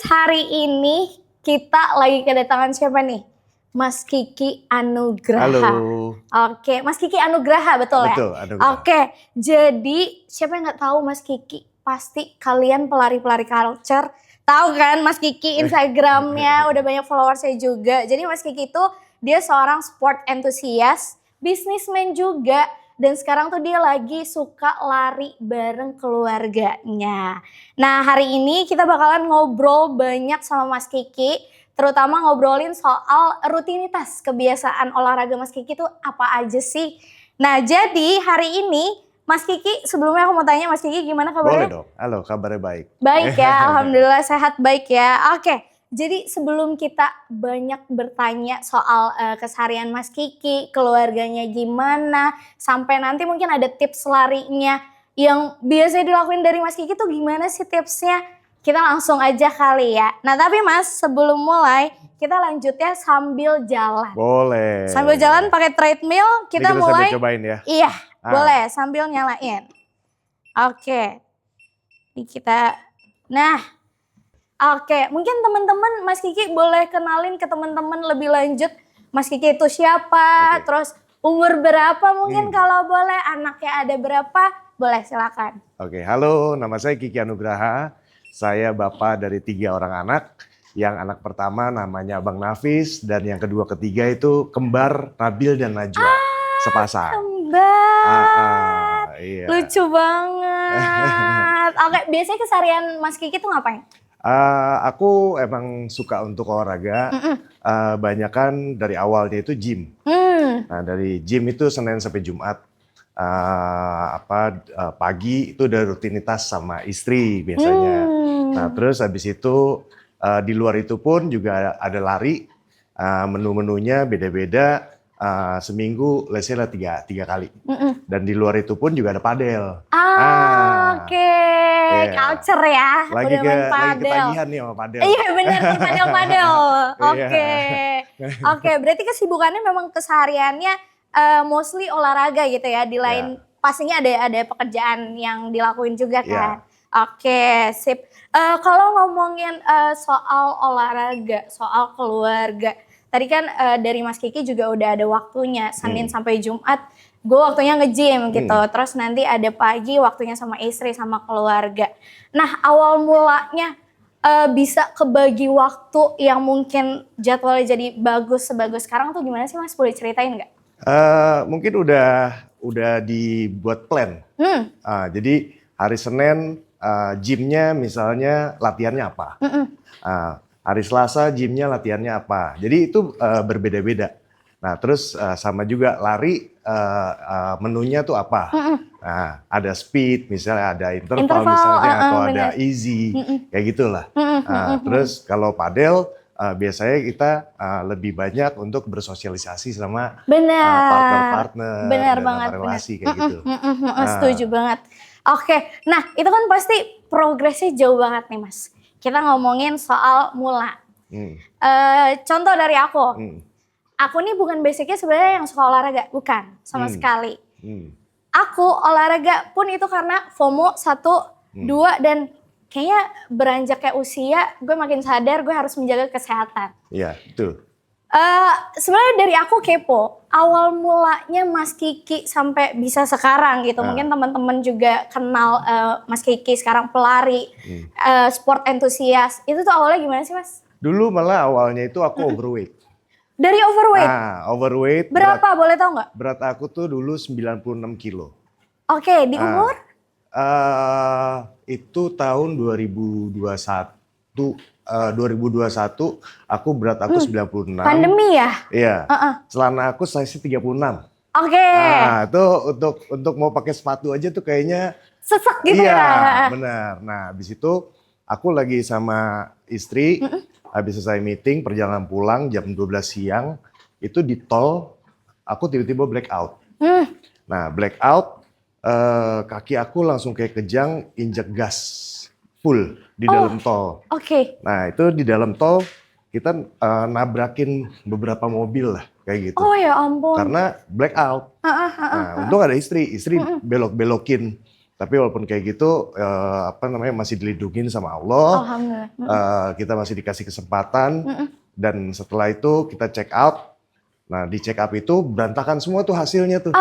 hari ini kita lagi kedatangan siapa nih? Mas Kiki Anugraha. Halo. Oke, Mas Kiki Anugraha betul ya? Betul, Anugraha. Oke, jadi siapa yang nggak tahu Mas Kiki? Pasti kalian pelari-pelari culture tahu kan Mas Kiki Instagramnya udah banyak followersnya juga. Jadi Mas Kiki itu dia seorang sport enthusiast, businessman juga. Dan sekarang tuh dia lagi suka lari bareng keluarganya. Nah hari ini kita bakalan ngobrol banyak sama Mas Kiki. Terutama ngobrolin soal rutinitas kebiasaan olahraga Mas Kiki tuh apa aja sih. Nah jadi hari ini Mas Kiki sebelumnya aku mau tanya Mas Kiki gimana kabarnya? Boleh dong, halo kabarnya baik. Baik ya, alhamdulillah sehat baik ya. Oke, jadi sebelum kita banyak bertanya soal keseharian Mas Kiki, keluarganya gimana, sampai nanti mungkin ada tips larinya yang biasanya dilakuin dari Mas Kiki tuh gimana sih tipsnya? Kita langsung aja kali ya. Nah tapi Mas sebelum mulai kita lanjutnya sambil jalan. Boleh. Sambil jalan pakai treadmill kita mulai. Sambil cobain ya. Iya, boleh sambil nyalain. Oke. Ini kita. Nah, oke, mungkin teman-teman Mas Kiki boleh kenalin ke teman-teman lebih lanjut Mas Kiki itu siapa, terus umur berapa mungkin kalau boleh, anaknya ada berapa, boleh silakan. Oke, halo, nama saya Kiki Anugraha. Saya bapak dari 3 orang anak. Yang anak pertama namanya Abang Nafis dan yang kedua ketiga itu kembar Nabil dan Najwa, sepasang. Kembar, iya. lucu banget. Oke, biasanya keseharian Mas Kiki tuh ngapain? Aku emang suka untuk olahraga, banyakan dari awalnya itu gym. Nah dari gym itu Senin sampai Jumat, pagi itu udah rutinitas sama istri biasanya. Nah terus habis itu di luar itu pun juga ada lari, menu-menunya beda-beda, seminggu let's say lah 3 kali. Dan di luar itu pun juga ada padel. Oke. Culture ya, lagi udah main padel. Lagi ketagihan nih sama padel. Iya bener, padel. Oke, berarti kesibukannya memang kesehariannya mostly olahraga gitu ya. Di lain pastinya ada pekerjaan yang dilakuin juga kan. Oke, sip. Kalau ngomongin soal olahraga, soal keluarga. Tadi kan dari Mas Kiki juga udah ada waktunya, Senin sampai Jumat. Gue waktunya nge-gym gitu, terus nanti ada pagi waktunya sama istri, sama keluarga. Nah awal mulanya bisa kebagi waktu yang mungkin jadwalnya jadi bagus sebagus sekarang tuh gimana sih Mas? Boleh ceritain nggak? Mungkin udah dibuat plan. Jadi hari Senin gymnya misalnya latihannya apa. Hari Selasa gymnya latihannya apa. Jadi itu berbeda-beda. Nah terus sama juga lari menunya tuh apa. Nah ada speed misalnya, ada interval misalnya, atau ada easy, kayak gitulah. Terus kalau padel biasanya kita lebih banyak untuk bersosialisasi sama partner-partner dan relasi kayak gitu. Setuju banget. Oke, nah itu kan pasti progresnya jauh banget nih Mas. Kita ngomongin soal mula. Contoh dari aku. Aku nih bukan basicnya sebenarnya yang suka olahraga, bukan sama sekali. Aku olahraga pun itu karena FOMO 1, 2 dan kayaknya beranjak kayak usia gue makin sadar gue harus menjaga kesehatan. Iya, betul. Sebenarnya dari aku kepo, awal mulanya Mas Kiki sampai bisa sekarang gitu. Mungkin teman-teman juga kenal Mas Kiki sekarang pelari, sport enthusiast. Itu tuh awalnya gimana sih Mas? Dulu malah awalnya itu aku overweight. Dari overweight? Overweight. Berapa boleh tahu nggak? Berat aku tuh dulu 96 kilo. Oke, di umur? Itu tahun 2021. 2021 aku berat aku 96. Pandemi ya? Iya. Celana aku size 36. Oke. Nah, itu untuk mau pakai sepatu aja tuh kayaknya sesek gitu ya. Iya, benar. Nah, habis itu aku lagi sama istri, habis selesai meeting, perjalanan pulang jam 12 siang, itu di tol, aku tiba-tiba black out. Nah, black out, kaki aku langsung kayak kejang, injek gas full di dalam tol. Nah, itu di dalam tol, kita nabrakin beberapa mobil lah, kayak gitu. Oh ya ampun. Karena black out. Nah, untung ada istri belok-belokin Tapi walaupun kayak gitu, masih dilindungin sama Allah. Alhamdulillah. Kita masih dikasih kesempatan. Dan setelah itu kita check out. Nah di check up itu berantakan semua tuh hasilnya tuh.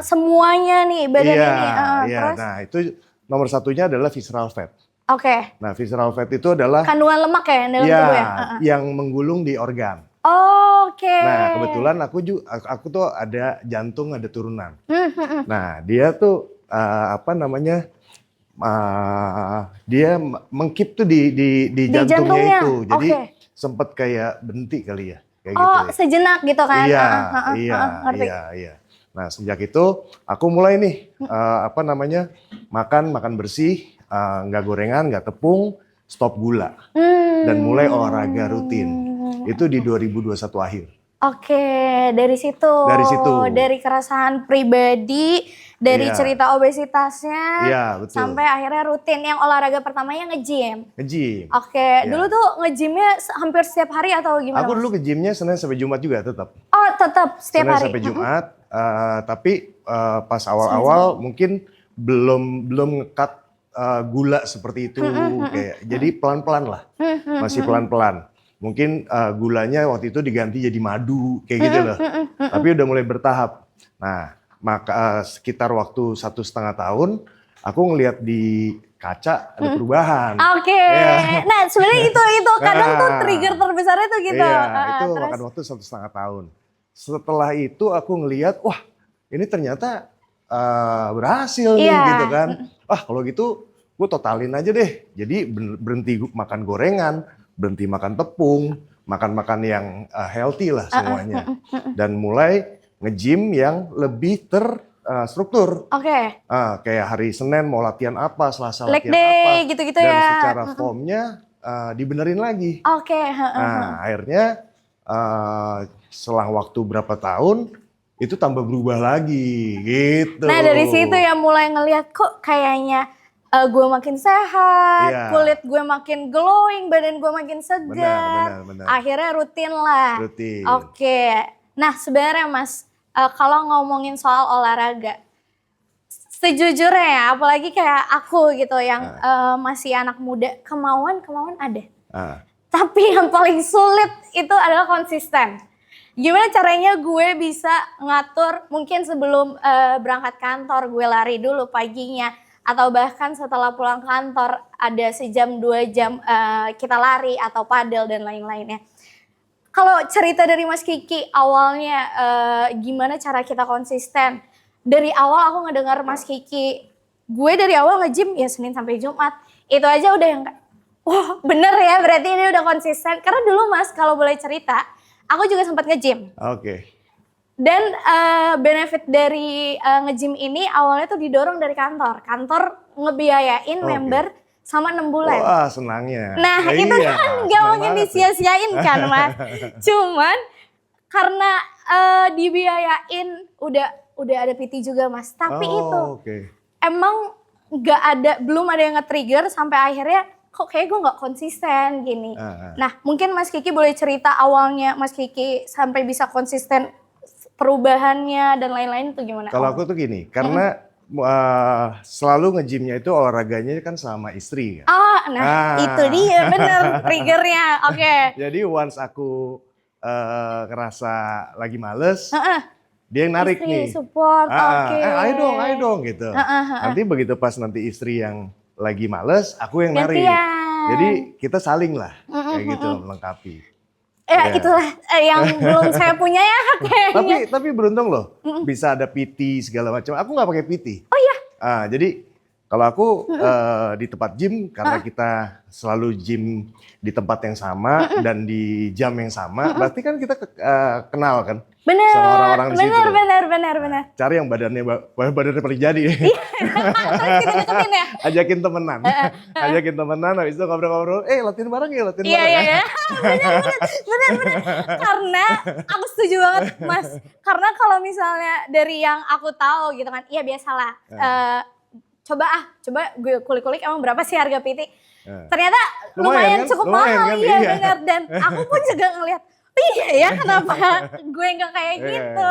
Semuanya nih badan iya, ini. Iya. Terus? Nah itu nomor satunya adalah visceral fat. Oke. Nah visceral fat itu adalah kandungan lemak ya dalam tubuh ya? Yang menggulung di organ. Oke. Nah kebetulan aku tuh ada jantung, ada turunan. Nah dia tuh dia mengkip tuh di jantungnya itu. Jadi sempet kayak berhenti kali ya. Kayak gitu ya. Sejenak gitu kan? Iya. Nah sejak itu aku mulai nih makan bersih, nggak gorengan, nggak tepung, stop gula, dan mulai olahraga rutin. Itu di 2021 akhir. Oke, dari situ. Dari keresahan pribadi, dari cerita obesitasnya, sampai akhirnya rutin. Yang olahraga pertamanya nge-gym. Oke, dulu tuh nge-gymnya hampir setiap hari atau gimana? Aku dulu ke gymnya Senin sampai Jumat juga tetap. Oh tetap setiap hari? Senin sampai Jumat, tapi pas awal-awal mungkin belum nge-cut gula seperti itu. Jadi pelan-pelan lah, masih pelan-pelan. Mungkin gulanya waktu itu diganti jadi madu kayak gitu loh. Tapi udah mulai bertahap. Nah, maka sekitar waktu 1,5 tahun aku ngelihat di kaca ada perubahan. Oke. Nah, sebenarnya itu kadang tuh trigger terbesarnya tuh gitu. Iya, itu makan waktu 1,5 tahun. Setelah itu aku ngelihat, wah, ini ternyata berhasil nih gitu kan. Kalau gitu gue totalin aja deh. Jadi berhenti makan gorengan, berhenti makan tepung, makan yang healthy lah semuanya. Dan mulai nge-gym yang lebih terstruktur. Kayak hari Senin mau latihan apa, Selasa latihan apa. Gitu-gitu dan ya. secara formnya dibenerin lagi. Nah akhirnya selang waktu berapa tahun, itu tambah berubah lagi gitu. Nah dari situ ya mulai ngelihat kok kayaknya gue makin sehat, kulit gue makin glowing, badan gue makin segar. Benar. Akhirnya rutin lah. Oke. Nah sebenarnya Mas, kalau ngomongin soal olahraga, sejujurnya ya, apalagi kayak aku gitu yang masih anak muda, kemauan ada. Tapi yang paling sulit itu adalah konsisten. Gimana caranya gue bisa ngatur, mungkin sebelum berangkat kantor gue lari dulu paginya. Atau bahkan setelah pulang kantor ada sejam 2 jam kita lari atau padel dan lain-lainnya. Kalau cerita dari Mas Kiki awalnya gimana cara kita konsisten? Dari awal aku ngedengar Mas Kiki, gue dari awal nge-gym ya Senin sampai Jumat. Itu aja udah yang wah bener ya berarti ini udah konsisten. Karena dulu Mas kalau boleh cerita, aku juga sempat nge-gym. Dan benefit dari nge-gym ini awalnya tuh didorong dari kantor. Kantor ngebiayain member sama 6 bulan. Wah senangnya. Nah itu kan gak mungkin disia-siain kan Mas. Cuman karena dibiayain udah ada PT juga Mas. Tapi itu emang belum ada yang nge-trigger sampai akhirnya kok kayak gue gak konsisten gini. Nah mungkin Mas Kiki boleh cerita awalnya Mas Kiki sampai bisa konsisten perubahannya dan lain-lain itu gimana? Kalau aku tuh gini, karena selalu nge-gymnya itu olahraganya kan sama istri kan. Itu dia bener triggernya. Jadi once aku ngerasa lagi males, dia yang narik nih. Support, ayo dong gitu. Nanti begitu pas nanti istri yang lagi males, aku yang narik. Jadi kita saling lah kayak gitu melengkapi. Itulah yang belum saya punya ya kayaknya. Tapi beruntung loh, bisa ada PT segala macam. Aku nggak pakai PT. Jadi kalau aku di tempat gym, karena kita selalu gym di tempat yang sama dan di jam yang sama, berarti kan kita kenal kan sama orang-orang di situ. Benar. Cari yang badannya paling jadi. Ajakin temenan. Habis itu ngobrol-ngobrol, latihan bareng ya, Iya. Benar. Karena aku setuju banget Mas. Karena kalau misalnya dari yang aku tahu gitu kan, iya biasalah. Coba gue kulik-kulik emang berapa sih harga PT. Ternyata lumayan cukup mahal, kan? Iya benar. Dan aku pun juga ngelihat, iya ya kenapa gue nggak kayak gitu.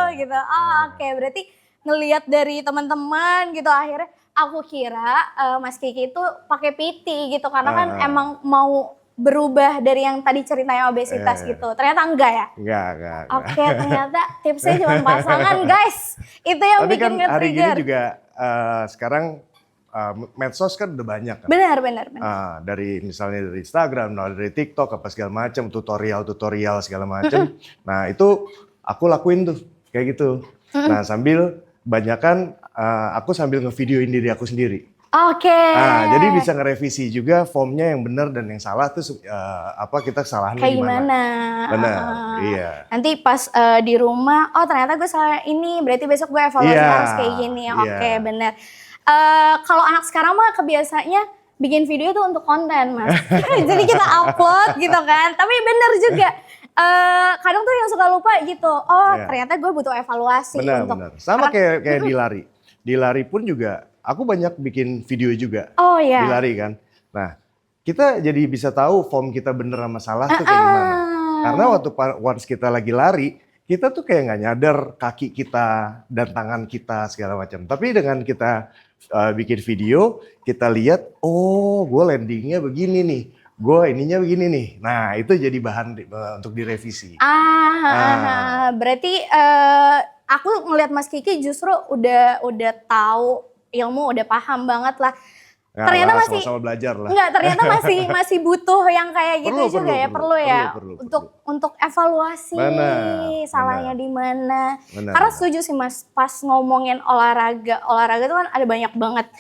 Berarti ngelihat dari teman-teman gitu, akhirnya aku kira Mas Kiki itu pakai PT gitu karena kan emang mau berubah dari yang tadi ceritanya obesitas gitu. Ternyata enggak ya? Enggak. Oke, ternyata tipsnya cuma pasangan guys. Itu yang Tapi bikin kan hari gini nge-trigger. juga sekarang medsos kan udah banyak kan. Benar. Dari misalnya dari Instagram, dari TikTok apa segala macam, tutorial segala macam. Nah itu aku lakuin tuh kayak gitu. Nah sambil banyakan aku sambil ngevideoin diri aku sendiri. Oke. Jadi bisa ngerevisi juga formnya yang benar dan yang salah tuh kita kesalahannya kayak gimana. Benar, iya. Nanti pas di rumah, oh ternyata gue salah ini, berarti besok gue evaluasi harus kayak gini. Oke, benar. Kalau anak sekarang mah kebiasaannya bikin video tuh untuk konten, Mas. Jadi kita upload gitu kan. Tapi bener juga. Kadang tuh yang suka lupa gitu. Oh, ternyata gue butuh evaluasi benar. Sama kayak di lari. Di lari pun juga aku banyak bikin video juga. Oh iya. Di lari kan. Nah, kita jadi bisa tahu form kita bener sama salah tuh kayak gimana. Karena once kita lagi lari, kita tuh kayak nggak nyadar kaki kita dan tangan kita segala macam. Tapi dengan kita bikin video, kita lihat, oh gue landingnya begini nih, gue ininya begini nih. Nah itu jadi bahan untuk direvisi. Berarti aku ngelihat Mas Kiki justru udah tahu ilmu, udah paham banget lah. Ternyata masih sama-sama belajar lah. Enggak, ternyata masih butuh yang kayak gitu juga ya, perlu ya untuk evaluasi salahnya di mana. Karena setuju sih Mas, pas ngomongin olahraga itu kan ada banyak banget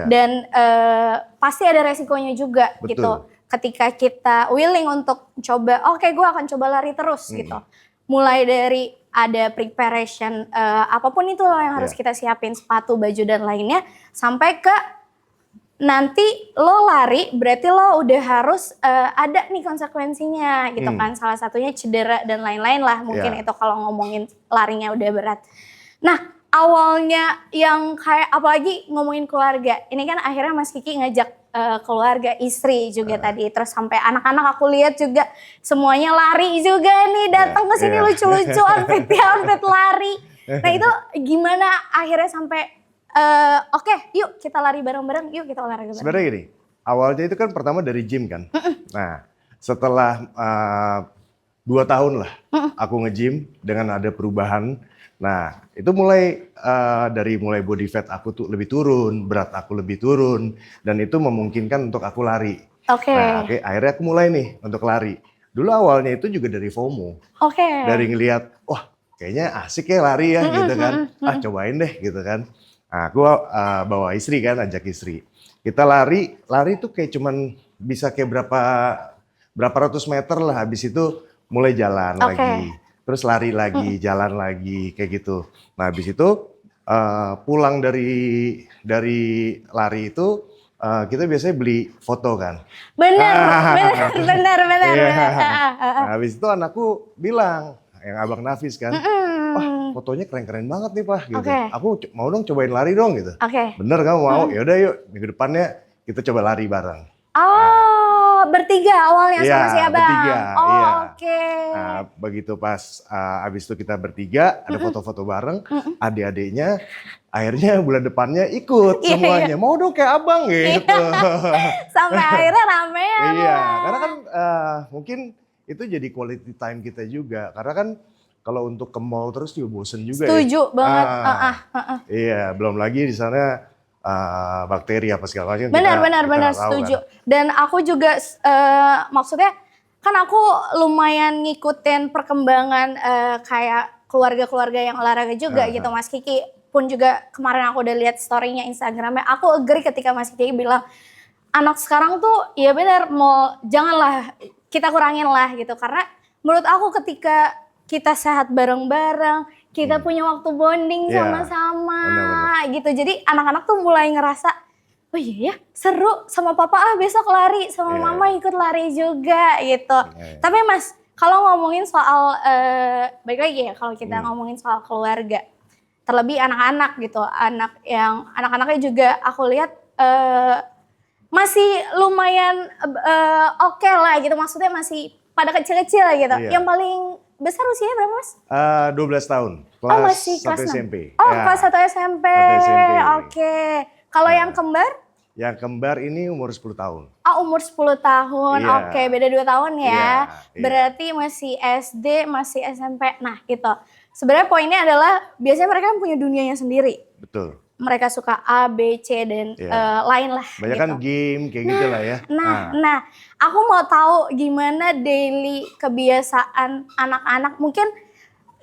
dan pasti ada resikonya juga gitu. Ketika kita willing untuk coba, oke, gue akan coba lari terus gitu. Mulai dari ada preparation apapun itu loh yang harus kita siapin, sepatu, baju dan lainnya, sampai ke nanti lo lari berarti lo udah harus ada nih konsekuensinya gitu kan. Salah satunya cedera dan lain-lain lah mungkin itu kalau ngomongin larinya udah berat. Nah awalnya yang kayak apalagi ngomongin keluarga, ini kan akhirnya Mas Kiki ngajak keluarga, istri juga tadi, terus sampai anak-anak aku lihat juga semuanya lari juga nih, datang ke sini lucu-lucu outfit lari. Nah itu gimana akhirnya sampai oke, yuk kita lari bareng-bareng, yuk kita olahraga bareng. Sebenarnya gini, awalnya itu kan pertama dari gym kan. Nah setelah 2 tahun lah aku nge-gym dengan ada perubahan. Nah itu mulai body fat aku tuh lebih turun, berat aku lebih turun, dan itu memungkinkan untuk aku lari. Nah akhirnya aku mulai nih untuk lari. Dulu awalnya itu juga dari FOMO, dari ngelihat, wah kayaknya asik ya lari ya gitu kan, cobain deh gitu kan. Nah aku bawa istri kan, ajak istri. Kita lari tuh kayak cuman bisa kayak berapa ratus meter lah, habis itu mulai jalan lagi. Terus lari lagi, jalan lagi, kayak gitu. Nah habis itu pulang dari lari itu kita biasanya beli foto kan. Benar. Nah, habis itu anakku bilang, yang Abang Nafis kan, wah fotonya keren-keren banget nih Pak, gitu. Aku mau dong cobain lari dong gitu. Bener kamu mau? Yaudah yuk minggu depannya kita coba lari bareng. Bertiga awalnya sama si Abang? Bertiga, Oke. Nah, begitu pas abis itu kita bertiga, ada foto-foto bareng, adik-adiknya akhirnya bulan depannya ikut semuanya. Mau dong kayak Abang gitu. Sampai akhirnya ramean. Karena kan mungkin itu jadi quality time kita juga. Karena kan kalau untuk ke mall terus juga bosen juga. Setuju banget. Iya, belum lagi di sana bakteri apa segala macam. Benar setuju. Kan. Dan aku juga maksudnya kan aku lumayan ngikutin perkembangan kayak keluarga-keluarga yang olahraga juga gitu. Mas Kiki pun juga kemarin aku udah lihat story-nya Instagramnya. Aku agree ketika Mas Kiki bilang anak sekarang tuh ya benar janganlah kita kurangin lah gitu. Karena menurut aku ketika kita sehat bareng-bareng, kita punya waktu bonding sama-sama gitu. Jadi anak-anak tuh mulai ngerasa, oh iya ya seru sama papa besok lari, sama mama ikut lari juga gitu. Tapi Mas, kalau ngomongin soal, baik lagi ya kalau kita ngomongin soal keluarga, terlebih anak-anak gitu, anak-anaknya juga aku lihat masih lumayan oke lah gitu, maksudnya masih pada kecil-kecil gitu. Yang paling besar usianya berapa Mas? 12 tahun, Oh masih kelas 1 kelas 6. SMP. Oh Ya, kelas 1 SMP. 1 SMP. Oke. Kalau Nah, yang kembar? yang kembar ini umur 10 tahun. Oh umur 10 tahun, Iya, oke beda 2 tahun ya. iya, iya. Berarti masih SD, masih SMP. Nah gitu. Sebenarnya poinnya adalah biasanya mereka kan punya dunianya sendiri. Betul. Mereka suka A, B, C, dan Iya. lain lah Banyak gitu. kan game kayak gitu lah ya. Nah, aku mau tahu gimana daily kebiasaan anak-anak mungkin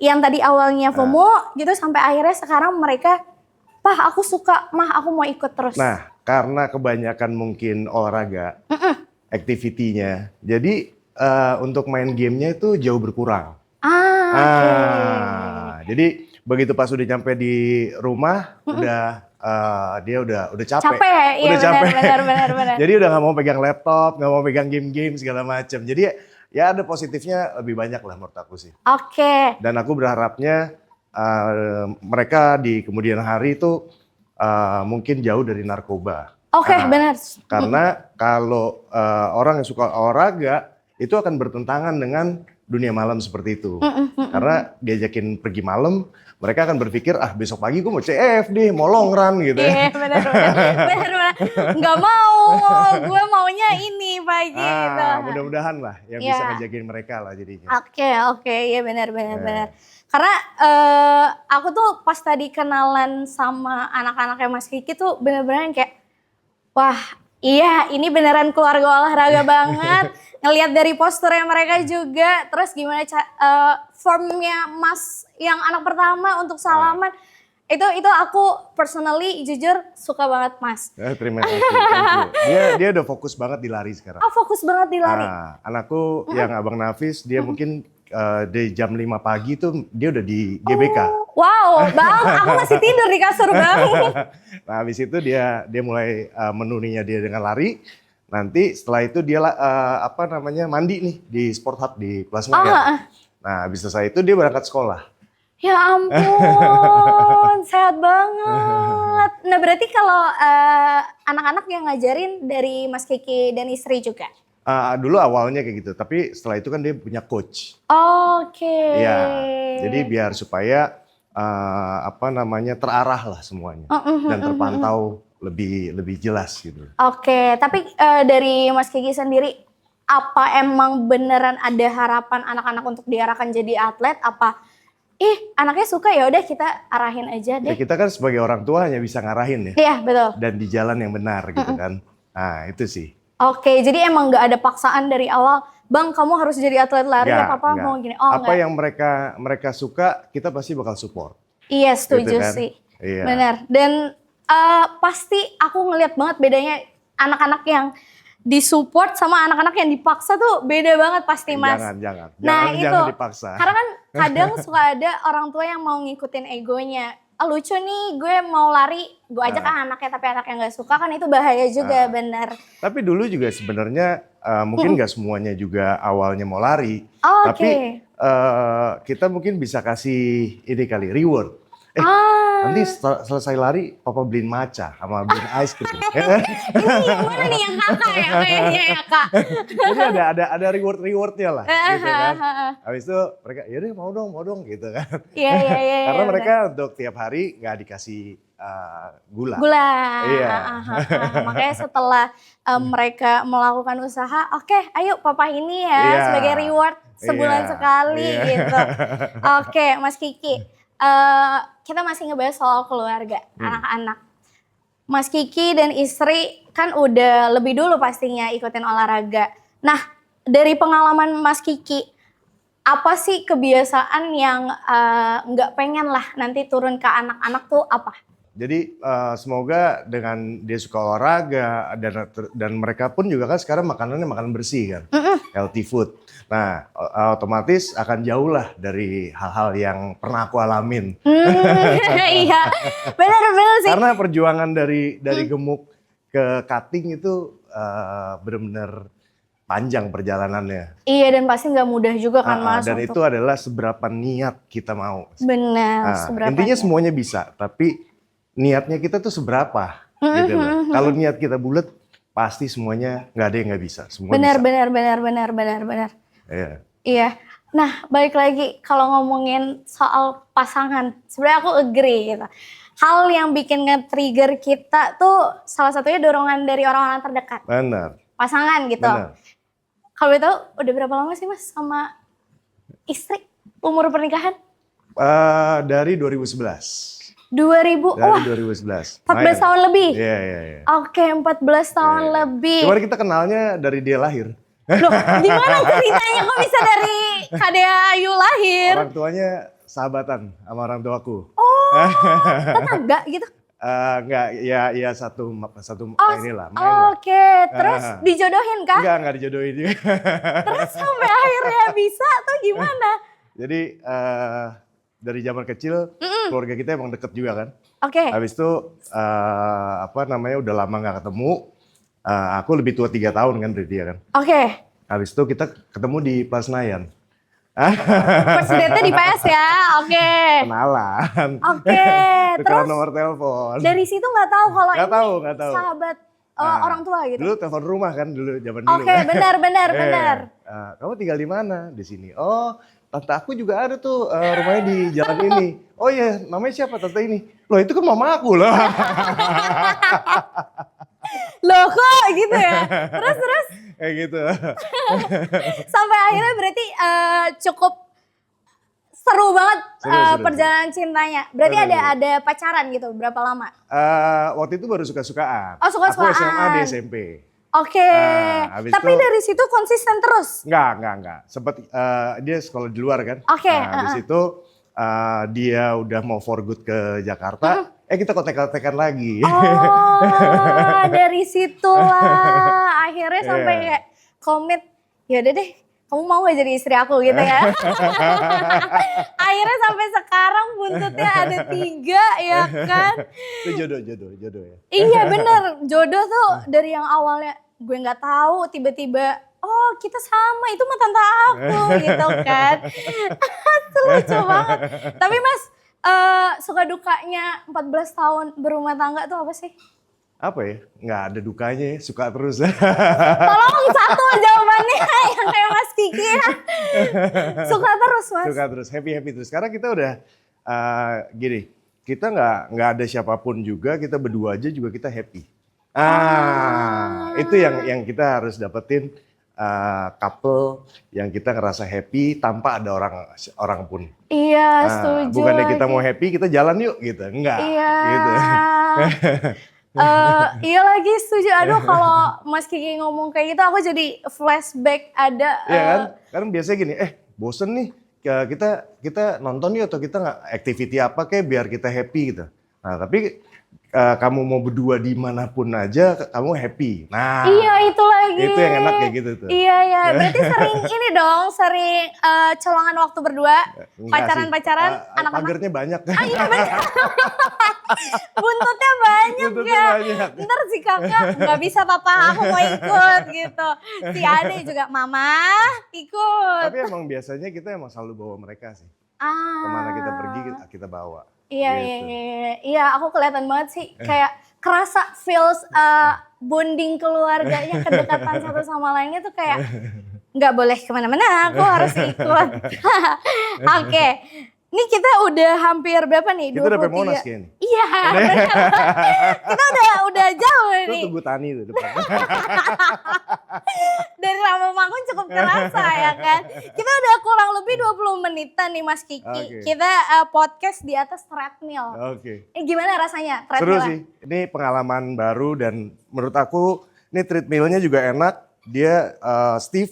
yang tadi awalnya FOMO gitu sampai akhirnya sekarang mereka, "Pah, aku suka, Mah, aku mau ikut terus." Nah, karena kebanyakan mungkin olahraga, activity-nya, jadi untuk main gamenya itu jauh berkurang. Oke. Jadi begitu pas udah nyampe di rumah, dia udah capek, Capek, iya udah capek. benar. Jadi udah nggak mau pegang laptop, nggak mau pegang game-game segala macam. Jadi ya ada positifnya lebih banyak lah menurut aku sih. Oke. Dan aku berharapnya mereka di kemudian hari itu mungkin jauh dari narkoba. Oke, benar. Karena kalau orang yang suka olahraga itu akan bertentangan dengan dunia malam seperti itu. Karena diajakin pergi malam, mereka akan berpikir, besok pagi gue mau CFD, mau long run gitu ya. Iya benar. Nggak mau, gue maunya ini pagi gitu. Mudah-mudahan lah yang bisa ngejagain mereka lah jadinya. Oke, ya benar. Karena aku tuh pas tadi kenalan sama anak-anaknya Mas Kiki tuh bener-bener kayak, wah iya ini beneran keluarga olahraga banget. Ngelihat dari posturnya mereka juga, terus gimana formnya Mas yang anak pertama untuk salaman. Itu aku personally jujur suka banget Mas. Terima kasih. Dia udah fokus banget di lari sekarang. Oh fokus banget di lari. Anakku yang Abang Nafis, dia mungkin dari jam 5 pagi tuh dia udah di GBK. Wow, Bang, aku masih tidur di kasur Bang. Nah habis itu dia mulai menuninya dia dengan lari. Nanti setelah itu dia mandi nih di Sport Hub di Plaza Maya. Nah habis selesai itu dia berangkat sekolah. Ya ampun, sehat banget. Nah berarti kalau anak-anak yang ngajarin dari Mas Kiki dan istri juga? Dulu awalnya kayak gitu, tapi setelah itu kan dia punya coach. Oke. Iya, jadi biar supaya terarah lah semuanya dan terpantau lebih jelas gitu. Oke, tapi dari Mas Kiki sendiri, apa emang beneran ada harapan anak-anak untuk diarahkan jadi atlet? Apa anaknya suka ya udah kita arahin aja deh. Ya, kita kan sebagai orang tua hanya bisa ngarahin ya. Iya betul. Dan di jalan yang benar gitu kan. Nah itu sih. Oke, jadi emang nggak ada paksaan dari awal, Bang kamu harus jadi atlet lari ya papa mau gini. Apa yang mereka suka kita pasti bakal support. Iya setuju gitu kan? sih. Iya. Benar. Dan pasti aku ngeliat banget bedanya anak-anak yang disupport sama anak-anak yang dipaksa tuh beda banget pasti Mas. Jangan dipaksa. Karena kan kadang suka ada orang tua yang mau ngikutin egonya. Lucu nih gue mau lari, gue ajak anaknya tapi anaknya nggak suka kan itu bahaya juga bener. Tapi dulu juga sebenarnya mungkin nggak semuanya juga awalnya mau lari. Tapi kita mungkin bisa kasih ini kali reward. Nanti selesai lari, papa beliin matcha sama beliin ice cream. Ini yang mana nih yang kakak ya kayaknya ya kak. Jadi ada rewardnya lah, gitu kan. Habis itu mereka, yaudah mau dong gitu kan. Iya. Karena mereka untuk tiap hari nggak dikasih gula. Iya. Makanya setelah mereka melakukan usaha, oke, ayo papa ini ya sebagai reward sebulan sekali gitu. Oke, Mas Kiki. Kita masih ngebahas soal keluarga, anak-anak. Mas Kiki dan istri kan udah lebih dulu pastinya ikutin olahraga. Nah, dari pengalaman Mas Kiki, apa sih kebiasaan yang nggak pengen lah nanti turun ke anak-anak tuh apa? Jadi semoga dengan dia suka olahraga dan mereka pun juga kan sekarang makanannya makanan bersih kan, healthy food. Nah otomatis akan jauh lah dari hal-hal yang pernah aku alamin. Iya, benar sih. Karena perjuangan dari gemuk ke cutting itu benar-benar panjang perjalanannya. Iya dan pasti nggak mudah juga kan Mas. Dan itu adalah seberapa niat kita mau. Benar. Intinya semuanya bisa, tapi niatnya kita tuh seberapa. Gitu loh. Kalau niat kita bulat, pasti semuanya nggak ada yang nggak bisa. Semua benar. bisa. Benar. Iya. Iya. Nah, balik lagi kalau ngomongin soal pasangan, sebenarnya aku agree gitu. Hal yang bikin nge-trigger kita tuh salah satunya dorongan dari orang-orang terdekat. Benar. Pasangan gitu. Benar. Kalau itu udah berapa lama sih Mas sama istri umur pernikahan? Dari 2011. 2000, Dari wah 2011. 14 tahun lebih? Iya, iya, iya. Oke, 14 tahun lebih. Cuman kita kenalnya dari dia lahir. Loh, gimana ceritanya kok bisa dari Kadea Ayu lahir? Orang tuanya sahabatan sama orang tuaku. Oh, tetangga gitu? Enggak, ya satu inilah. Oke, terus dijodohin kah? Enggak dijodohin juga. Terus sampai akhirnya bisa tuh gimana? Jadi dari zaman kecil keluarga kita emang deket juga kan. Oke. Habis itu udah lama nggak ketemu. Aku lebih tua 3 tahun kan dari dia kan. Oke. Habis itu kita ketemu di Plaza Senayan. First date-nya di PS ya, oke. Kenalan. Oke, Tukeran terus nomor telepon. dari situ nggak tahu kalau Nggak ini tahu. sahabat orang tua gitu. Dulu telepon rumah kan zaman dulu. Oke, benar. Kamu tinggal di mana? Di sini. Oh, tante aku juga ada tuh rumahnya di jalan ini. Oh iya, namanya siapa tante ini? Loh itu kan mama aku loh. Loh kok gitu ya? Terus? Kayak gitu. Sampai akhirnya berarti cukup seru banget Seru. perjalanan cintanya. Berarti ada pacaran gitu, berapa lama? Waktu itu baru suka-sukaan. Oh, suka-sukaan. Aku SMA di SMP. Oke. Tapi itu, dari situ konsisten terus? Enggak. Sempet dia sekolah di luar kan. Oke. Habis itu dia udah mau for good ke Jakarta. Kita kontek-kontekan lagi. Oh, dari situlah akhirnya sampai kayak komit. Yaudah deh, kamu mau gak jadi istri aku gitu ya? Akhirnya sampai sekarang buntutnya ada 3 ya kan? Itu jodoh ya. Iya bener, jodoh tuh dari yang awalnya gue gak tahu tiba-tiba oh kita sama, itu mah tante aku gitu kan. Lucu banget. Tapi Mas, suka dukanya 14 tahun berumah tangga tuh apa sih? Apa ya? Nggak ada dukanya ya, suka terus. Tolong satu jawabannya yang kayak Mas Kiki ya. Suka terus Mas. Suka terus, happy terus. Sekarang kita udah gini, kita nggak ada siapapun juga, kita berdua aja juga kita happy. Itu yang kita harus dapetin. Couple yang kita ngerasa happy tanpa ada orang pun. Iya, setuju. Bukannya kita mau happy, kita jalan yuk gitu. Enggak. Iya. Gitu. Iya lagi setuju. Aduh kalau Mas Kiki ngomong kayak gitu aku jadi flashback ada. Iya kan? Karena biasanya gini, bosen nih kita nonton yuk atau kita nggak activity apa kayak biar kita happy gitu. Nah tapi kamu mau berdua dimanapun aja kamu happy. Nah iya itu lagi. Itu yang enak kayak gitu tuh. Iya. Berarti sering ini dong, sering colongan waktu berdua, pacaran-pacaran, anak-anak. Pagernya banyak. Iya benar. Buntutnya banyak ya. Ntar si kakak nggak bisa papa, aku mau ikut gitu. Si adik juga mama ikut. Tapi emang biasanya kita emang selalu bawa mereka sih. Kemana kita pergi kita bawa. Iya, aku kelihatan banget sih kayak kerasa feels bonding keluarganya, kedekatan satu sama lainnya tuh kayak nggak boleh kemana-mana, aku harus ikut. Oke. Ini kita udah hampir berapa nih? Kita udah sampai Monas kayaknya. Iya, kita udah jauh nih. Itu tunggu Tani tuh depan. Dari Rawamangun cukup kerasa ya kan. Kita udah kurang lebih 20 menitan nih Mas Kiki. Okay. Kita podcast di atas treadmill. Oke. Gimana rasanya Seru treadmill? sih. Ini pengalaman baru dan menurut aku ini treadmillnya juga enak. Dia stiff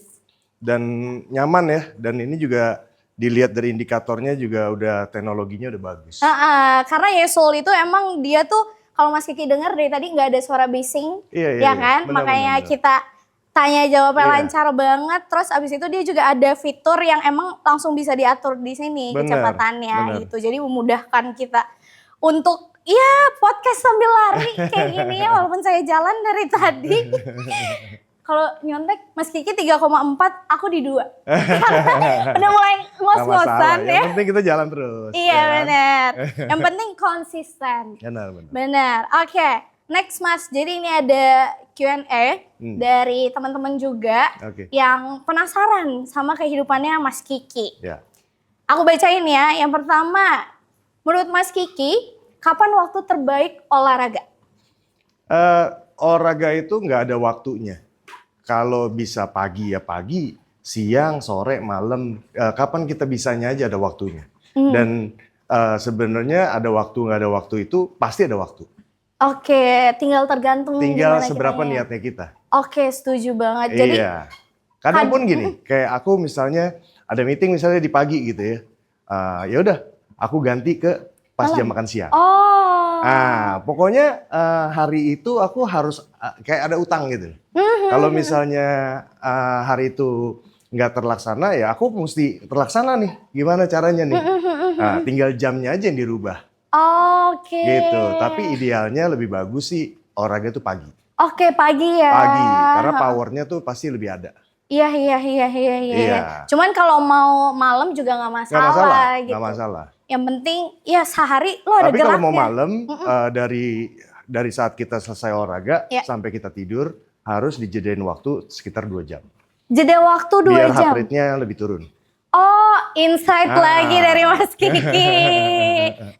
dan nyaman ya. Dan ini juga dilihat dari indikatornya juga udah teknologinya udah bagus. Karena Yesoul itu emang dia tuh kalau Mas Kiki dengar dari tadi nggak ada suara bising, ya kan? Bener, makanya bener. kita tanya jawabnya lancar banget. Terus abis itu dia juga ada fitur yang emang langsung bisa diatur di sini kecepatannya gitu. Jadi memudahkan kita untuk podcast sambil lari kayak gini ya walaupun saya jalan dari tadi. Kalau nyontek Mas Kiki 3,4, aku di 2. Udah mulai ngos-ngosan ya. Yang penting kita jalan terus. Iya benar. Yang penting konsisten. Benar. Benar. Oke. next Mas. Jadi ini ada Q&A dari teman-teman juga yang penasaran sama kehidupannya Mas Kiki. Ya. Aku bacain ya. Yang pertama, menurut Mas Kiki, kapan waktu terbaik olahraga? Olahraga itu nggak ada waktunya. Kalau bisa pagi ya pagi, siang, sore, malam. Kapan kita bisanya aja ada waktunya. Dan sebenarnya ada waktu nggak ada waktu itu pasti ada waktu. Oke, tinggal tergantung tinggal seberapa niatnya kita. Oke, setuju banget. Jadi iya. Kadang pun gini, kayak aku misalnya ada meeting misalnya di pagi gitu ya. Ya udah, aku ganti ke pas jam makan siang. Pokoknya hari itu aku harus kayak ada utang gitu. Kalau misalnya hari itu nggak terlaksana ya aku mesti terlaksana nih. Gimana caranya nih? Tinggal jamnya aja yang dirubah. Oke. Gitu. Tapi idealnya lebih bagus sih olahraga itu pagi. Oke, pagi ya. Pagi, karena powernya tuh pasti lebih ada. Iya. Cuman kalau mau malam juga nggak masalah, gitu. Nggak masalah. Yang penting ya sehari lo ada geraknya. Tapi kalau mau malam dari saat kita selesai olahraga sampai kita tidur harus dijadiin waktu sekitar 2 jam. Jeda waktu 2 jam. Biar heart rate-nya lebih turun. Oh, insight lagi dari Mas Kiki.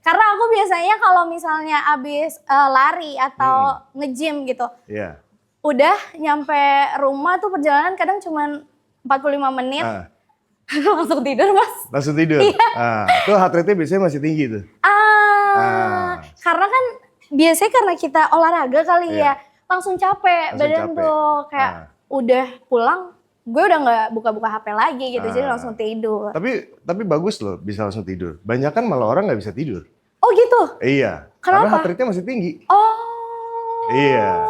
Karena aku biasanya kalau misalnya abis lari atau nge-gym gitu. Iya. Udah nyampe rumah tuh perjalanan kadang cuma 45 menit. Langsung tidur, Mas. Langsung tidur? Iya. Tuh heart rate-nya biasanya masih tinggi tuh. Karena kan biasanya karena kita olahraga kali ya. Langsung capek badan tuh. Kayak udah pulang, gue udah gak buka-buka HP lagi gitu. Jadi langsung tidur. Tapi bagus loh bisa langsung tidur. Banyak kan malah orang gak bisa tidur. Oh gitu? Iya. Kenapa? Karena heart rate-nya masih tinggi. Oh. Iya.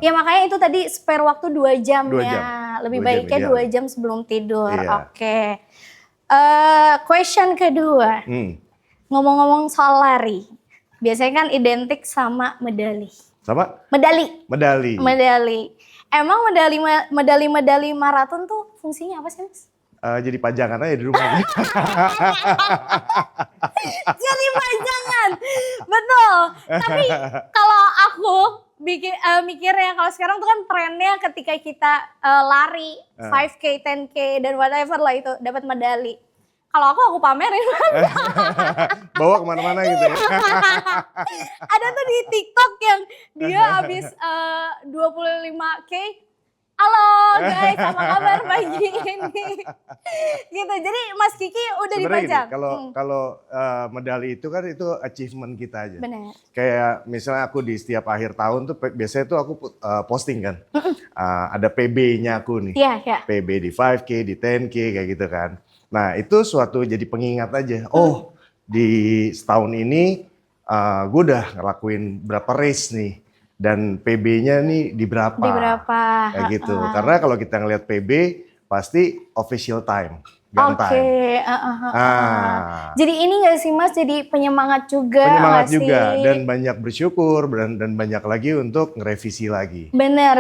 Ya makanya itu tadi spare waktu 2 jam 2 ya. jam. Lebih baiknya 2 jam sebelum tidur. Iya. Oke. Question kedua. Ngomong-ngomong soal lari. Biasanya kan identik sama medali. Sama? Medali. Emang medali maraton tuh fungsinya apa sih, Mas? Jadi pajangan aja di rumah. Jadi pajangan. Betul. Tapi kalau aku mikirnya kalau sekarang tuh kan trennya ketika kita lari 5K, 10K dan whatever lah itu dapat medali. Kalau aku pamerin. Bawa kemana-mana gitu ya. Ada tuh di TikTok yang dia habis 25K. Halo guys, apa kabar pagi ini? Gitu. Jadi Mas Kiki udah dipajang. Kalau medali itu kan itu achievement kita aja. Benar. Kayak misalnya aku di setiap akhir tahun tuh biasanya tuh aku posting kan. Ada PB-nya aku nih. Iya. PB di 5K, di 10K kayak gitu kan. Nah itu suatu jadi pengingat aja. Oh di setahun ini gue udah ngelakuin berapa race nih. Dan PB-nya nih di berapa. Kayak gitu. Karena kalau kita ngelihat PB pasti official time. Oke. Jadi ini gak sih Mas jadi penyemangat juga. Penyemangat juga dan banyak bersyukur dan banyak lagi untuk ngerevisi lagi. Benar.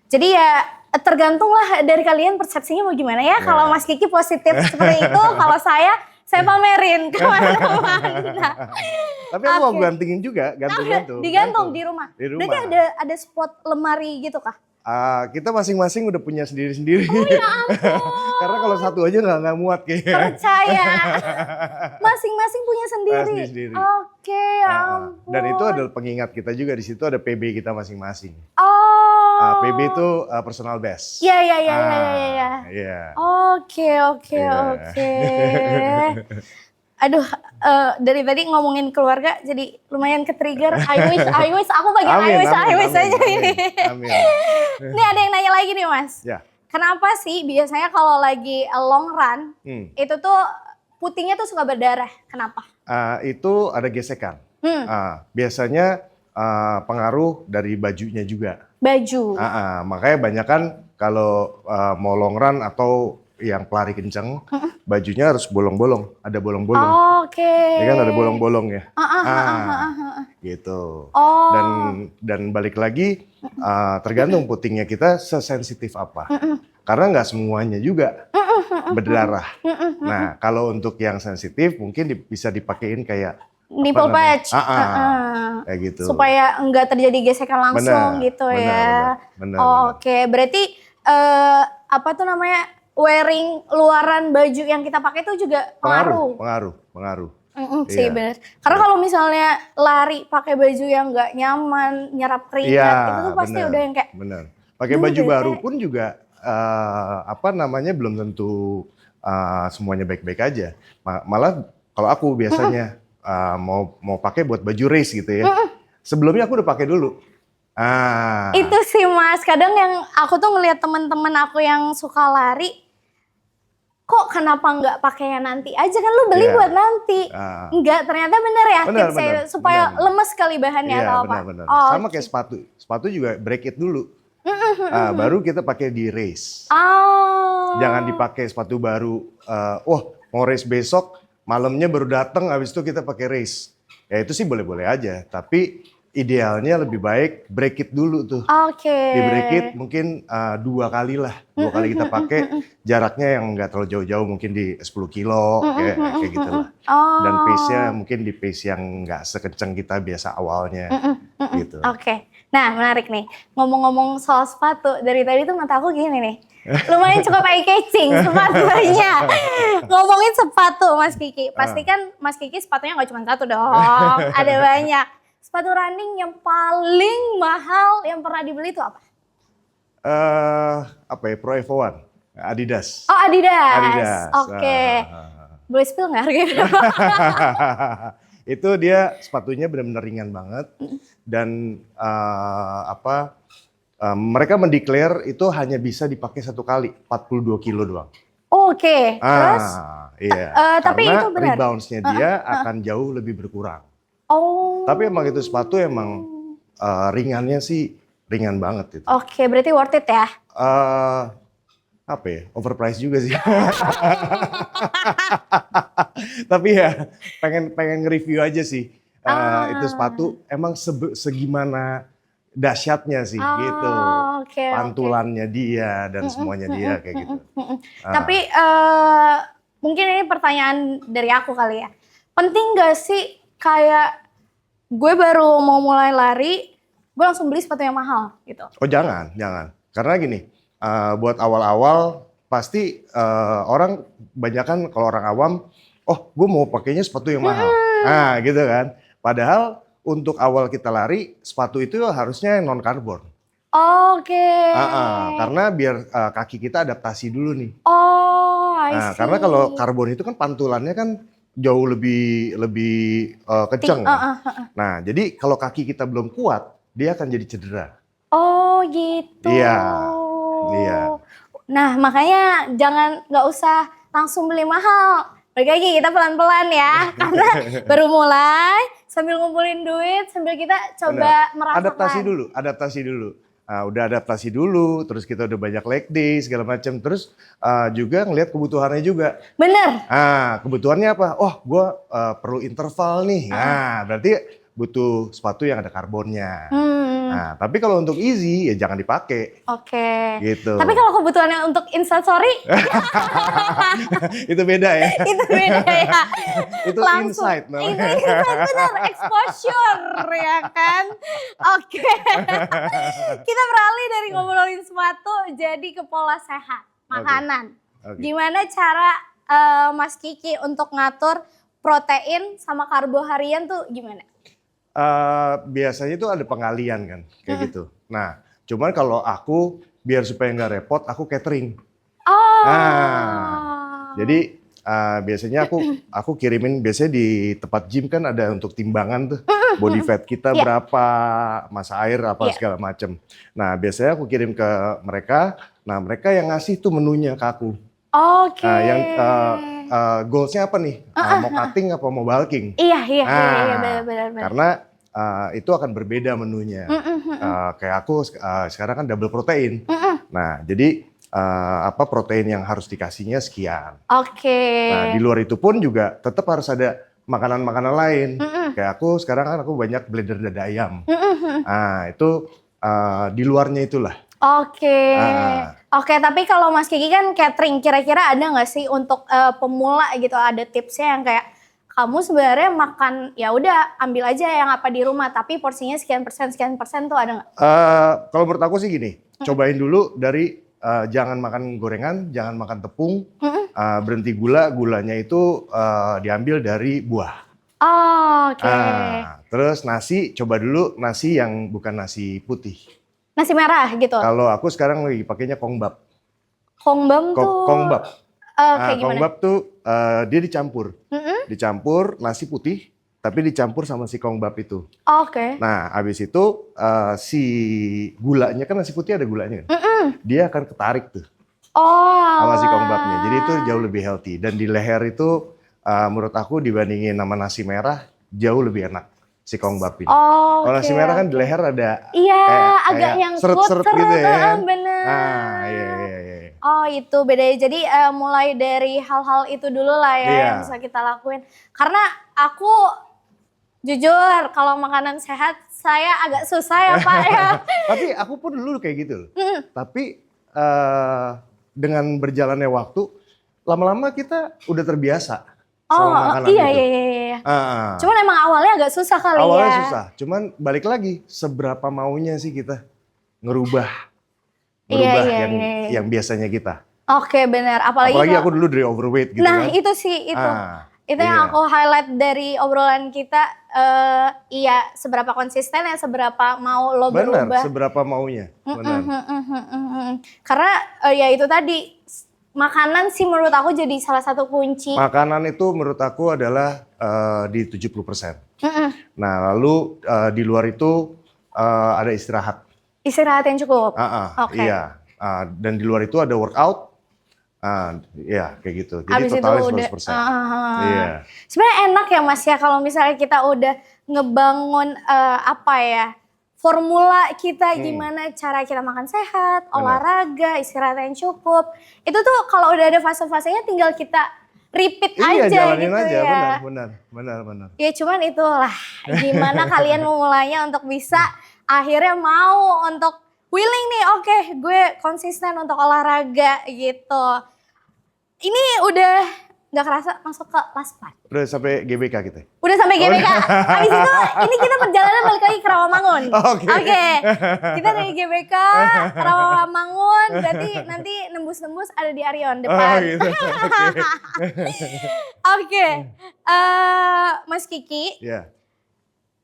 Jadi ya tergantung lah dari kalian persepsinya mau gimana ya. Kalau Mas Kiki positif seperti itu, kalau saya pamerin kemana-mana. Tapi aku mau gantingin juga, gantung. Digantung di rumah. Berarti ada spot lemari gitu kah? Kita masing-masing udah punya sendiri-sendiri. Oh ya ampun. Karena kalau satu aja nggak muat kayaknya. Percaya. Masing-masing punya sendiri. Sendiri. Oke, ya ampun. Dan itu adalah pengingat kita juga di situ ada PB kita masing-masing. PB itu personal best. Iya. Oke. Aduh, dari tadi ngomongin keluarga jadi lumayan ke-trigger. I wish aku bagian I wish aja ini. Amin. Ini ada yang nanya lagi nih Mas. Ya. Kenapa sih biasanya kalau lagi long run itu tuh putingnya tuh suka berdarah? Kenapa? Itu ada gesekan. Biasanya pengaruh dari bajunya juga. Baju. Makanya banyak kan kalau mau long run atau yang pelari kenceng, bajunya harus bolong-bolong, ada bolong-bolong. Oke. Ya kan ada bolong-bolong ya. Gitu. Dan balik lagi tergantung putingnya kita sesensitif apa. Karena nggak semuanya juga berdarah. Nah kalau untuk yang sensitif mungkin bisa dipakein kayak nipple patch. Kayak gitu. Supaya enggak terjadi gesekan langsung gitu ya. Bener. Oke, berarti apa tuh namanya, wearing luaran baju yang kita pakai itu juga pengaruh. Pengaruh. Sih bener. Karena kalau misalnya lari pakai baju yang nggak nyaman, nyerap keringat, itu tuh pasti udah yang kayak. Bener. Pakai baju baru pun juga belum tentu semuanya baik-baik aja. Malah kalau aku biasanya mau pakai buat baju race gitu ya. Sebelumnya aku udah pakai dulu. Itu sih Mas, kadang yang aku tuh ngelihat teman-teman aku yang suka lari, kok kenapa nggak pakainya nanti aja, kan lu beli buat nanti. Enggak, ternyata bener ya tipsnya supaya lemes kali bahannya atau apa. Bener. Sama kayak sepatu juga break it dulu. Baru kita pakai di race. Jangan dipakai sepatu baru, mau race besok, malamnya baru datang, habis itu kita pakai race. Ya itu sih boleh-boleh aja, tapi idealnya lebih baik break it dulu tuh. Di break it mungkin 2 kali lah. 2 kali kita pakai, jaraknya yang nggak terlalu jauh-jauh, mungkin di 10 kilo kayak gitu lah. Dan pace-nya mungkin di pace yang nggak sekencang kita biasa awalnya gitu. Nah menarik nih, ngomong-ngomong soal sepatu, dari tadi tuh mata aku gini nih. Lumayan cukup eye-catching sepatunya. Ngomongin sepatu Mas Kiki, pasti kan Mas Kiki sepatunya nggak cuma satu dong, ada banyak. Sepatu running yang paling mahal yang pernah dibeli itu apa? Pro Evo One, Adidas. Adidas. Boleh spill nggak harganya berapa? Itu dia sepatunya benar-benar ringan banget dan mereka mendeklar itu hanya bisa dipakai 1 kali, 42 kilo doang. Terus? Iya. Tapi karena itu benar. Rebounds-nya dia akan jauh lebih berkurang. Tapi emang itu sepatu emang ringannya sih ringan banget itu. Berarti worth it ya? Overpriced juga sih. Tapi ya pengen nge-review aja sih. Itu sepatu emang segimana dahsyatnya sih gitu. Pantulannya dia dan semuanya dia kayak gitu. Tapi mungkin ini pertanyaan dari aku kali ya. Penting gak sih kayak gue baru mau mulai lari, gue langsung beli sepatu yang mahal gitu? Jangan. Karena gini, buat awal-awal pasti orang banyakan kalau orang awam, gue mau pakainya sepatu yang mahal. Gitu kan. Padahal untuk awal kita lari, sepatu itu harusnya non karbon. Karena biar kaki kita adaptasi dulu nih. Karena kalau karbon itu kan pantulannya kan jauh lebih kenceng. Nah, jadi kalau kaki kita belum kuat, dia akan jadi cedera. Gitu. Iya. Nah, makanya nggak usah langsung beli mahal. Balik lagi kita pelan-pelan ya, karena baru mulai sambil ngumpulin duit, sambil kita coba merasakan. Adaptasi dulu. Udah adaptasi dulu, terus kita udah banyak leg day segala macam, terus juga ngelihat kebutuhannya juga. Bener. Kebutuhannya apa? Gue perlu interval nih. Berarti butuh sepatu yang ada karbonnya. Tapi kalau untuk easy ya jangan dipakai. Gitu. Tapi kalau kebutuhannya untuk instastory? Itu beda ya. Itu langsung, insight namanya. Itu insight bener, exposure ya kan. Kita beralih dari ngobrolin sepatu jadi ke pola sehat, makanan. Gimana cara Mas Kiki untuk ngatur protein sama karbo harian tuh gimana? Biasanya itu ada pengalian kan, kayak gitu. Nah, cuman kalau aku biar supaya nggak repot, aku catering. Jadi biasanya aku kirimin, biasanya di tempat gym kan ada untuk timbangan tuh, body fat kita berapa, massa air apa segala macem. Nah, biasanya aku kirim ke mereka. Nah, mereka yang ngasih tuh menunya ke aku. Yang goalsnya apa nih? Mau cutting apa mau bulking? Iya, benar. Karena itu akan berbeda menunya. Kayak aku sekarang kan double protein. Nah, jadi protein yang harus dikasihnya sekian. Nah, di luar itu pun juga tetap harus ada makanan-makanan lain. Kayak aku sekarang kan aku banyak blender dada ayam. Nah, itu di luarnya itulah. Tapi kalau Mas Kiki kan catering, kira-kira ada nggak sih untuk pemula gitu, ada tipsnya yang kayak kamu sebenarnya makan ya udah ambil aja yang apa di rumah, tapi porsinya sekian persen tuh ada nggak? Kalau menurut aku sih gini, cobain dulu dari jangan makan gorengan, jangan makan tepung, berhenti gulanya itu diambil dari buah. Oh, oke. Terus nasi, coba dulu nasi yang bukan nasi putih. Nasi merah gitu? Kalau aku sekarang lagi pakainya kongbap. Kongbap tuh? Kongbap. Kayak gimana? Kongbap tuh dia dicampur. Dicampur nasi putih, tapi dicampur sama si kongbap itu. Oke. Nah, habis itu si gulanya, kan nasi putih ada gulanya kan? Dia akan ketarik tuh sama si kongbapnya. Jadi itu jauh lebih healthy. Dan di leher itu menurut aku dibandingin sama nasi merah, jauh lebih enak si kongbap ini. Kalau nasi merah kan di leher ada agak nyangkut, seret-seret gitu ya. Bener. Iya. Oh itu bedanya, jadi mulai dari hal-hal itu dulu lah ya yang bisa kita lakuin. Karena aku jujur kalau makanan sehat saya agak susah ya Pak ya. Tapi aku pun dulu kayak gitu. Tapi dengan berjalannya waktu, lama-lama kita udah terbiasa sama makanan itu. Iya. Cuman emang awalnya agak susah kali ya. Awalnya susah, cuman balik lagi seberapa maunya sih kita ngerubah yang biasanya kita. Oke benar, apalagi aku dulu dari overweight gitu kan. Nah itu sih itu yang aku highlight dari obrolan kita. Iya, seberapa konsisten ya, seberapa mau lo berubah. Benar, seberapa maunya. Benar. Karena ya itu tadi, makanan sih menurut aku jadi salah satu kunci. Makanan itu menurut aku adalah di 70%. Nah lalu di luar itu ada istirahat. Istirahat yang cukup? Iya, dan di luar itu ada workout. Ya kayak gitu. Jadi abis totalnya itu 100%. Iya. Sebenarnya enak ya Mas ya kalau misalnya kita udah ngebangun formula kita gimana cara kita makan sehat, olahraga, istirahat yang cukup. Itu tuh kalau udah ada fase-fasenya tinggal kita repeat aja gitu aja, ya. Benar. Ya cuman itulah gimana kalian memulainya untuk bisa akhirnya mau untuk willing nih, oke, gue konsisten untuk olahraga gitu. Ini udah nggak kerasa masuk ke last part. Udah sampai GBK kita. Udah sampai GBK. Habis itu ini kita perjalanan balik lagi ke Rawamangun. Oke. Kita dari GBK Rawamangun, berarti nanti nembus-nembus ada di Arion depan. Gitu. Oke. Mas Kiki. Yeah.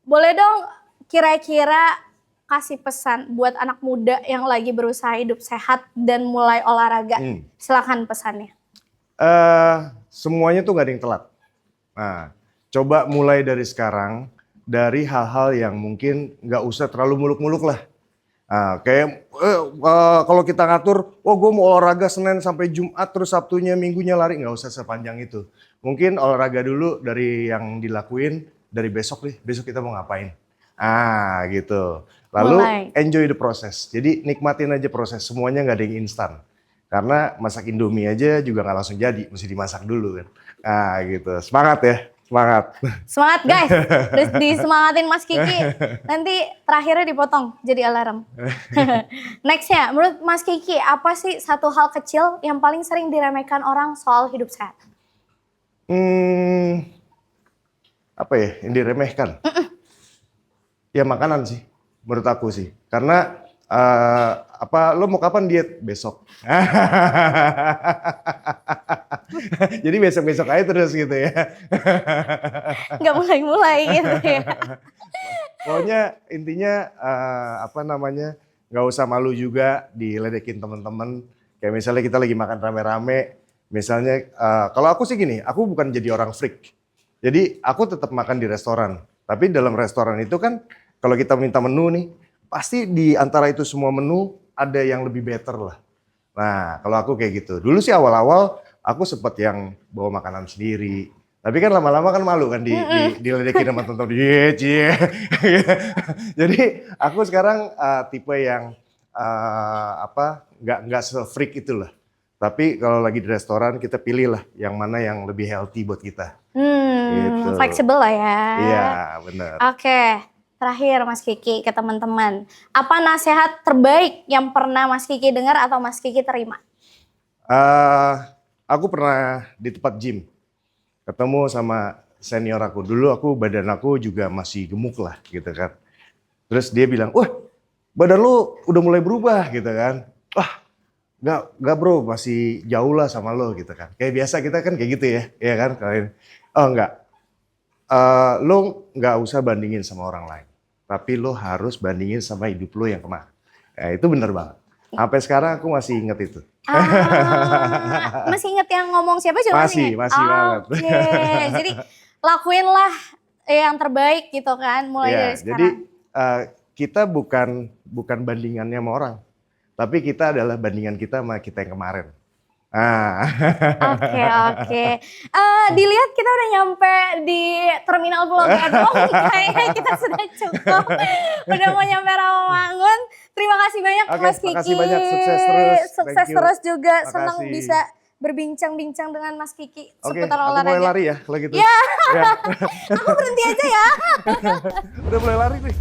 Boleh dong kira-kira kasih pesan buat anak muda yang lagi berusaha hidup sehat dan mulai olahraga. Silakan pesannya. Semuanya tuh gak ada yang telat. Nah, coba mulai dari sekarang, dari hal-hal yang mungkin gak usah terlalu muluk-muluk lah. Kayak kalau kita ngatur, gue mau olahraga Senin sampai Jumat, terus Sabtunya, Minggunya lari, gak usah sepanjang itu. Mungkin olahraga dulu dari yang dilakuin, dari besok kita mau ngapain. Gitu. Lalu enjoy the process. Jadi nikmatin aja proses, semuanya gak ada yang instan. Karena masak Indomie aja juga nggak langsung jadi, mesti dimasak dulu kan. Gitu. Semangat ya, semangat. Semangat guys, disemangatin Mas Kiki. Nanti terakhirnya dipotong jadi alarm. Nextnya, menurut Mas Kiki, apa sih satu hal kecil yang paling sering diremehkan orang soal hidup sehat? Apa ya yang diremehkan? Ya makanan sih, menurut aku sih. Karena lo mau kapan diet? Besok. Jadi besok-besok aja terus gitu ya. Nggak mulai-mulai gitu ya. Pokoknya intinya nggak usah malu juga diledekin teman-teman. Kayak misalnya kita lagi makan rame-rame, misalnya kalau aku sih gini, aku bukan jadi orang freak. Jadi aku tetap makan di restoran. Tapi dalam restoran itu kan kalau kita minta menu nih, pasti di antara itu semua menu ada yang lebih better lah. Nah, kalau aku kayak gitu. Dulu sih awal-awal aku sempet yang bawa makanan sendiri. Tapi kan lama-lama kan malu kan diledekin sama teman-teman. Jadi aku sekarang tipe yang nggak se-freak itulah. Tapi kalau lagi di restoran kita pilih lah yang mana yang lebih healthy buat kita. Gitu. Fleksibel lah ya. Iya, benar. Oke. Terakhir Mas Kiki ke teman-teman, apa nasihat terbaik yang pernah Mas Kiki dengar atau Mas Kiki terima? Aku pernah di tempat gym, ketemu sama senior aku. Dulu badan aku juga masih gemuk lah gitu kan. Terus dia bilang, wah badan lu udah mulai berubah gitu kan. Wah nggak bro, masih jauh lah sama lo gitu kan. Kayak biasa kita kan kayak gitu ya kan. Oh enggak, lo nggak usah bandingin sama orang lain. Tapi lo harus bandingin sama hidup lo yang kemarin. Itu bener banget. Sampai sekarang aku masih inget itu. Masih inget yang ngomong siapa juga Masih banget. Oke, jadi lakuinlah yang terbaik gitu kan mulai dari sekarang. Jadi kita bukan bandingannya sama orang, tapi kita adalah bandingan kita sama kita yang kemarin. Oke. Dilihat kita udah nyampe di terminal Pulau Gadung, kayaknya kita sudah cukup. Udah mau nyampe Rawamangun. Terima kasih banyak Mas Kiki. Makasih banyak, sukses terus. Sukses terus juga, Makasih. senang bisa berbincang-bincang dengan Mas Kiki seputar olahraga. Aku mulai lari ya kalau gitu. Ya. Aku berhenti aja ya. Udah mulai lari nih.